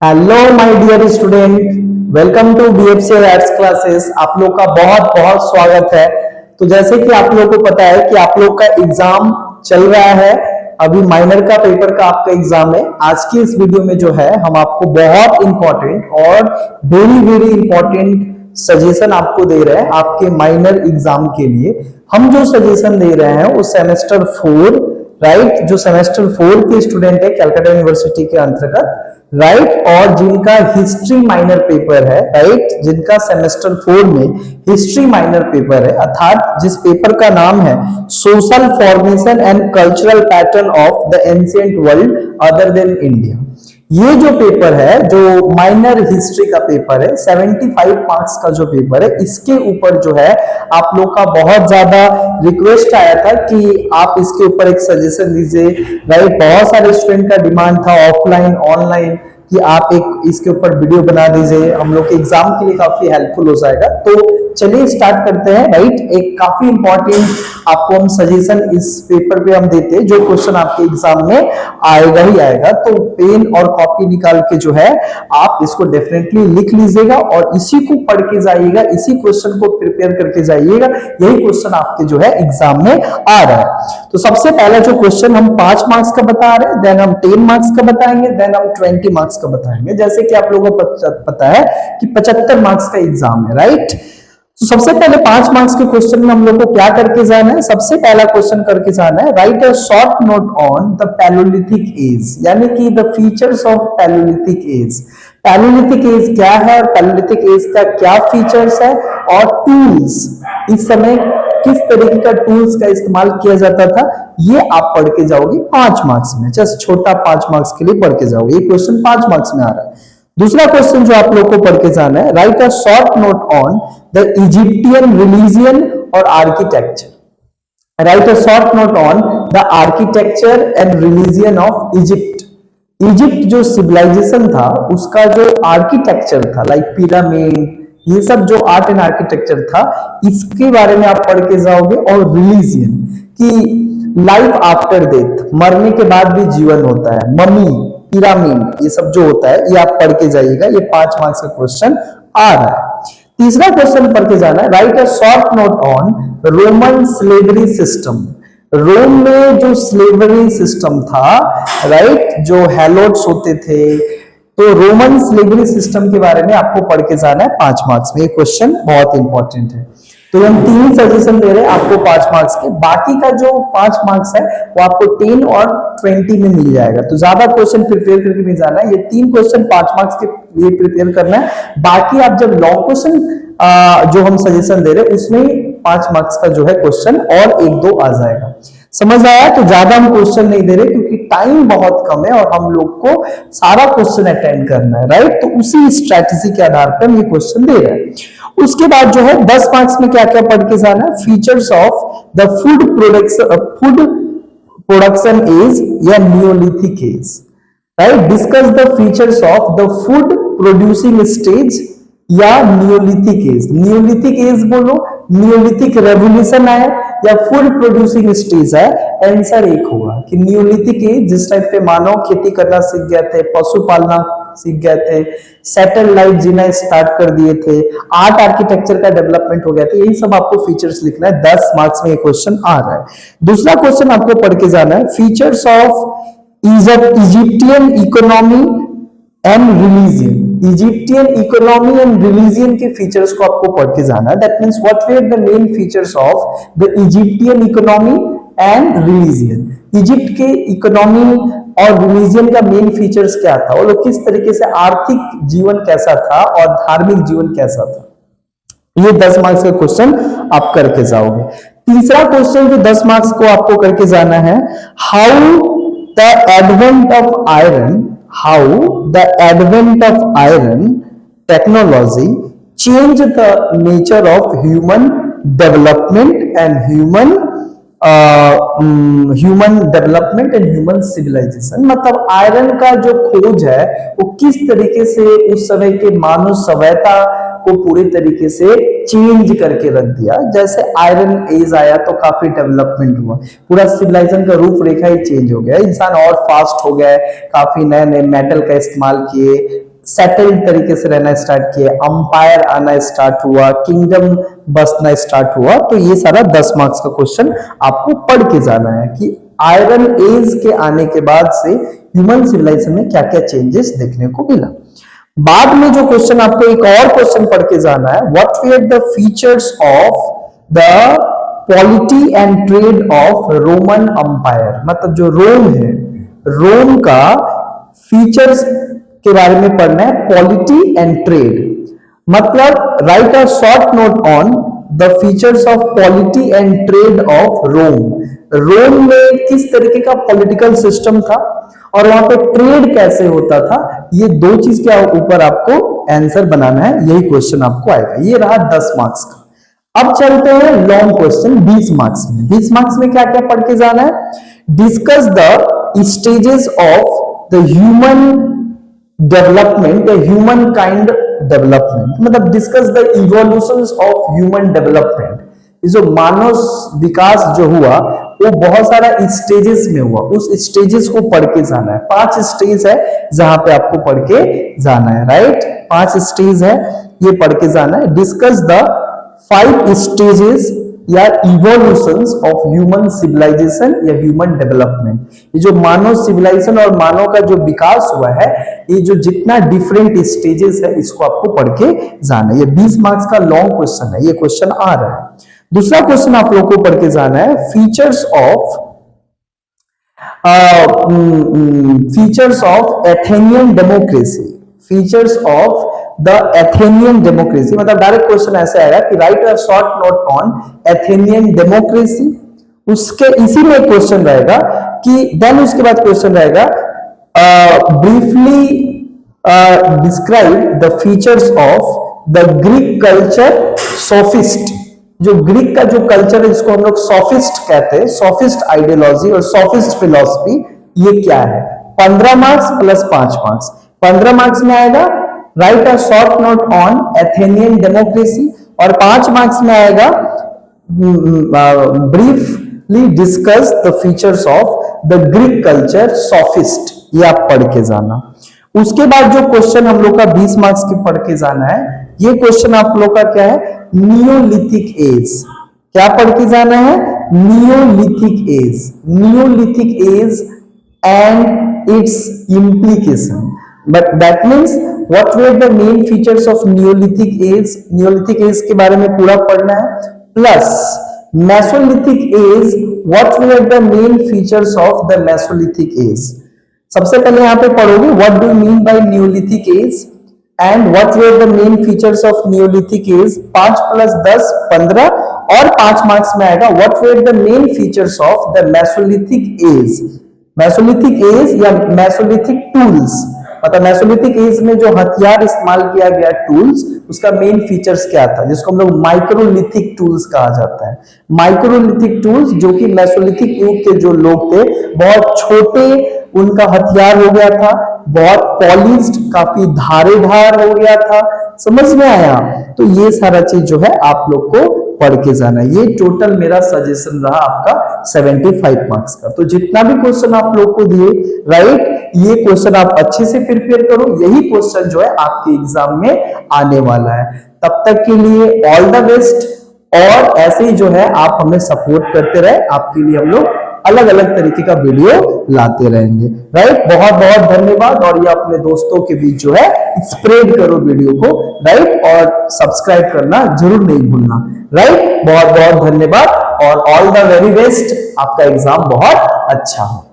Hello my dear student, welcome to BFC arts classes. आप लोग का बहुत बहुत स्वागत है। तो जैसे कि आप लोग को पता है कि आप लोग का एग्जाम चल रहा है, अभी माइनर का पेपर का आपका एग्जाम है। आज की इस वीडियो में जो है हम आपको बहुत इंपॉर्टेंट और वेरी वेरी इंपॉर्टेंट सजेशन आपको दे रहे हैं आपके माइनर एग्जाम के लिए। हम जो सजेशन दे रहे हैं वो सेमेस्टर 4 राइट, जो सेमेस्टर 4 के स्टूडेंट है कैलकाटा यूनिवर्सिटी के अंतर्गत राइट, और जिनका हिस्ट्री माइनर पेपर है राइट, जिनका सेमेस्टर 4 में हिस्ट्री माइनर पेपर है, अर्थात जिस पेपर का नाम है social formation and cultural pattern of the ancient world other than India. ये जो पेपर है, जो माइनर हिस्ट्री का पेपर है, 75 मार्क्स का जो पेपर है, इसके ऊपर जो है आप लोग का बहुत ज्यादा रिक्वेस्ट आया था कि आप इसके ऊपर एक सजेशन दीजिए राइट। बहुत सारे स्टूडेंट का डिमांड था ऑफलाइन ऑनलाइन कि आप एक इसके ऊपर वीडियो बना दीजिए, हम लोग के एग्जाम के लिए काफी हेल्पफुल हो जाएगा। तो चलिए स्टार्ट करते हैं राइट। एक काफी इंपॉर्टेंट आपको हम सजेशन इस पेपर पे हम देते हैं, जो क्वेश्चन आपके एग्जाम में आएगा ही आएगा। तो पेन और कॉपी निकाल के जो है आप इसको डेफिनेटली लिख लीजिएगा और इसी को पढ़ के जाइएगा, इसी क्वेश्चन को प्रिपेयर करके जाइएगा। यही क्वेश्चन आपके जो है एग्जाम में आ रहा है। तो सबसे पहला जो क्वेश्चन हम 5 मार्क्स का बता रहे हैं, देन हम 10 मार्क्स का बताएंगे, देन हम 20 मार्क्स का बताएंगे। जैसे कि आप लोगों को पता है कि 75 मार्क्स का एग्जाम है राइट। तो सबसे पहले 5 मार्क्स के क्वेश्चन में हम लोग को क्या करके जाना है, सबसे पहला क्वेश्चन करके जाना है write a short note on the palaeolithic age, यानी कि the features of palaeolithic age. Palaeolithic age क्या है और पैलोलिथिक एज का क्या फीचर्स है, और टूल्स, इस समय किस तरीके का टूल्स का इस्तेमाल किया जाता था, ये आप पढ़ के जाओगे 5 मार्क्स में। जस्ट छोटा 5 मार्क्स के लिए पढ़ के जाओगे, ये क्वेश्चन 5 मार्क्स में आ रहा है। दूसरा क्वेश्चन जो आप लोग को पढ़ के जाना है, write a short note on the Egyptian religion और architecture. Write a short note on the architecture and religion of Egypt. Egypt जो सिविलाइजेशन था उसका जो आर्किटेक्चर था, लाइक पिरामिड, ये सब जो आर्ट एंड आर्किटेक्चर था, इसके बारे में आप पढ़ के जाओगे। और रिलीजियन की लाइफ आफ्टर डेथ, मरने के बाद भी जीवन होता है, मम्मी, पिरामिड, ये सब जो होता है ये आप पढ़ के जाइएगा। ये 5 मार्क्स का क्वेश्चन आ रहा है। तीसरा क्वेश्चन पढ़ के जाना है, write a short note on Roman slavery system. Rome में जो स्लेवरी सिस्टम था राइट, जो हेलोट्स होते थे, तो रोमन स्लेवरी सिस्टम के बारे में आपको पढ़ के जाना है 5 मार्क्स में। ये क्वेश्चन बहुत इंपॉर्टेंट है। तो हम 3 सजेशन दे रहे हैं आपको 5 मार्क्स के, बाकी का जो 5 मार्क्स है वो आपको 10 और 20 में मिल जाएगा। तो ज्यादा क्वेश्चन प्रिपेयर करके नहीं जाना है, ये 3 क्वेश्चन 5 मार्क्स के लिए प्रिपेयर करना है। बाकी आप जब लॉन्ग क्वेश्चन जो हम सजेशन दे रहे हैं उसमें 5 मार्क्स का जो है क्वेश्चन और 1-2 आ जाएगा। समझ आया? तो ज्यादा हम क्वेश्चन नहीं दे रहे क्योंकि टाइम बहुत कम है और हम लोग को सारा क्वेश्चन अटेंड करना है राइट। तो उसी स्ट्रेटेजी के आधार पर हम ये क्वेश्चन दे रहे हैं। उसके बाद जो है 10 मार्क्स में क्या क्या पढ़ के जाना है, features of the food production age या Neolithic age right. Discuss the features of the food producing stage या नियोलिथिक एज। नियोलिथिक एज बोलो, नियोलिथिक रेवोल्यूशन है या फूड प्रोड्यूसिंग स्टेज है। आंसर एक होगा कि नियोलिथिक एज, जिस टाइप पे मानव खेती करना सीख गए थे, पशु पालना सीख गए थे, सेटल लाइफ जीना स्टार्ट कर दिए थे, आर्ट आर्किटेक्चर का डेवलपमेंट हो गया था, यही सब आपको फीचर्स लिखना है। 10 मार्क्स में ये क्वेश्चन आ रहा है। दूसरा क्वेश्चन आपको पढ़ के जाना है, features of Egyptian economy and religion. Egyptian economy and religion के फीचर्स को आपको पढ़ के जाना है। That means what were the main features of the Egyptian economy and religion. Egypt के इकोनॉमी और रिलीजियन का मेन फीचर्स क्या था, वो लोग किस तरीके से आर्थिक जीवन कैसा था और धार्मिक जीवन कैसा था, ये 10 मार्क्स का क्वेश्चन आप करके जाओगे। तीसरा क्वेश्चन जो 10 मार्क्स को आपको करके जाना है, how the advent of iron, how the advent of iron technology changed the nature of human development and human development and human civilization। मतलब आयरन का जो खोज है वो किस तरीके से उस समय के मानव सभ्यता को पूरी तरीके से चेंज करके रख दिया। जैसे आयरन एज आया तो काफी डेवलपमेंट हुआ, पूरा सिविलाइजेशन का रूपरेखा ही चेंज हो गया, इंसान और फास्ट हो गया, काफी नए नए मेटल का इस्तेमाल किए, सेटल्ड तरीके से रहना स्टार्ट किए, अंपायर आना स्टार्ट हुआ, किंगडम बसना स्टार्ट हुआ। तो ये सारा 10 मार्क्स का क्वेश्चन आपको पढ़ के जाना है कि आयरन एज के आने के बाद से ह्यूमन सिविलाइजेशन में क्या क्या चेंजेस देखने को मिला। बाद में जो क्वेश्चन आपको एक और क्वेश्चन पढ़ के जाना है, what were the features of the polity and trade of Roman umpire. मतलब जो रोम है, रोम का फीचर्स के बारे में पढ़ना है, पॉलिटी एंड ट्रेड। मतलब write a short note on the features of polity and trade of Rome. Rome में किस तरीके का पॉलिटिकल सिस्टम था और वहां पे ट्रेड कैसे होता था, ये दो चीज के ऊपर आपको आंसर बनाना है। यही क्वेश्चन आपको आएगा। ये रहा 10 मार्क्स का। अब चलते हैं लॉन्ग क्वेश्चन 20 मार्क्स में। 20 मार्क्स में क्या क्या पढ़ के जाना है, discuss the stages of the human development, humankind development. मतलब discuss the evolutions of human development. जो मानव विकास जो हुआ वो बहुत सारा स्टेजेस में हुआ, उस स्टेजेस को पढ़ के जाना है। 5 स्टेज है जहां पे आपको पढ़ के जाना है, राइट। 5 स्टेज है, ये पढ़ के जाना है। डिस्कस द 5 स्टेजेस या इवोल्यूशंस ऑफ ह्यूमन सिविलाइजेशन या ह्यूमन डेवलपमेंट। ये जो मानव सिविलाइजेशन और मानव का जो विकास हुआ है, ये जो जितना डिफरेंट स्टेजेस है, इसको आपको पढ़ के जाना है। ये 20 मार्क्स का लॉन्ग क्वेश्चन है, ये क्वेश्चन आ रहा है। दूसरा क्वेश्चन आप लोग को पढ़ के जाना है, features of Athenian democracy. Features of the Athenian democracy. मतलब डायरेक्ट क्वेश्चन ऐसे आएगा कि right a short note on Athenian democracy. उसके इसी में क्वेश्चन रहेगा कि देन उसके बाद क्वेश्चन रहेगा briefly describe the features of the Greek culture sophist. जो ग्रीक का जो कल्चर है, जिसको हम लोग सोफिस्ट कहते हैं, सोफिस्ट आइडियोलॉजी और सोफिस्ट फिलॉसफी, ये क्या है। 15 मार्क्स प्लस 5 मार्क्स। 15 मार्क्स में आएगा right a short note on Athenian democracy, और 5 मार्क्स में आएगा briefly discuss the features of the Greek culture sophist. ये आप पढ़ के जाना। उसके बाद जो क्वेश्चन हम लोग का 20 मार्क्स की पढ़ के जाना है, ये क्वेश्चन आप लोग का क्या है, नियोलिथिक एज। क्या पढ़ के जाना है, neolithic age. Neolithic age and its implication. But that means what were the main features of Neolithic age? Neolithic age के बारे में पूरा पढ़ना है। Plus Mesolithic age, what were the main features of the Mesolithic age? सबसे पहले यहाँ पे पढ़ोगे what do you mean by Neolithic age and what were the main features of Neolithic age। 5 + 10 15 और 5 मार्क्स में आएगा what were the main features of the Mesolithic age। Mesolithic age या Mesolithic tools, मतलब मेसोलिथिक एज में जो हथियार इस्तेमाल किया गया टूल्स, उसका मेन फीचर्स क्या था, जिसको हम लोग माइक्रोलिथिक टूल्स कहा जाता है। माइक्रोलिथिक टूल्स जो कि मेसोलिथिक युग के जो लोग थे, बहुत छोटे उनका हथियार हो गया था, बहुत पॉलिश्ड, काफी धारेदार हो गया था। समझ में आया। तो ये सारा चीज जो है आप लोग को पढ़ के जाना है। ये टोटल मेरा सजेशन रहा आपका 75 मार्क्स का। तो जितना भी क्वेश्चन आप लोग को दिए, राइट, ये क्वेश्चन आप अच्छे से प्रिपेयर करो। यही क्वेश्चन जो है आपके एग्जाम में आने वाला है। तब तक के लिए ऑल द बेस्ट, और ऐसे ही जो है आप हमें सपोर्ट करते रहे। आपके लिए हम लोग अलग अलग तरीके का वीडियो लाते रहेंगे, राइट। बहुत बहुत धन्यवाद। और ये अपने दोस्तों के बीच जो है स्प्रेड करो वीडियो को, राइट, और सब्सक्राइब करना जरूर नहीं भूलना, राइट। बहुत बहुत धन्यवाद और ऑल द वेरी बेस्ट। आपका एग्जाम बहुत अच्छा हो।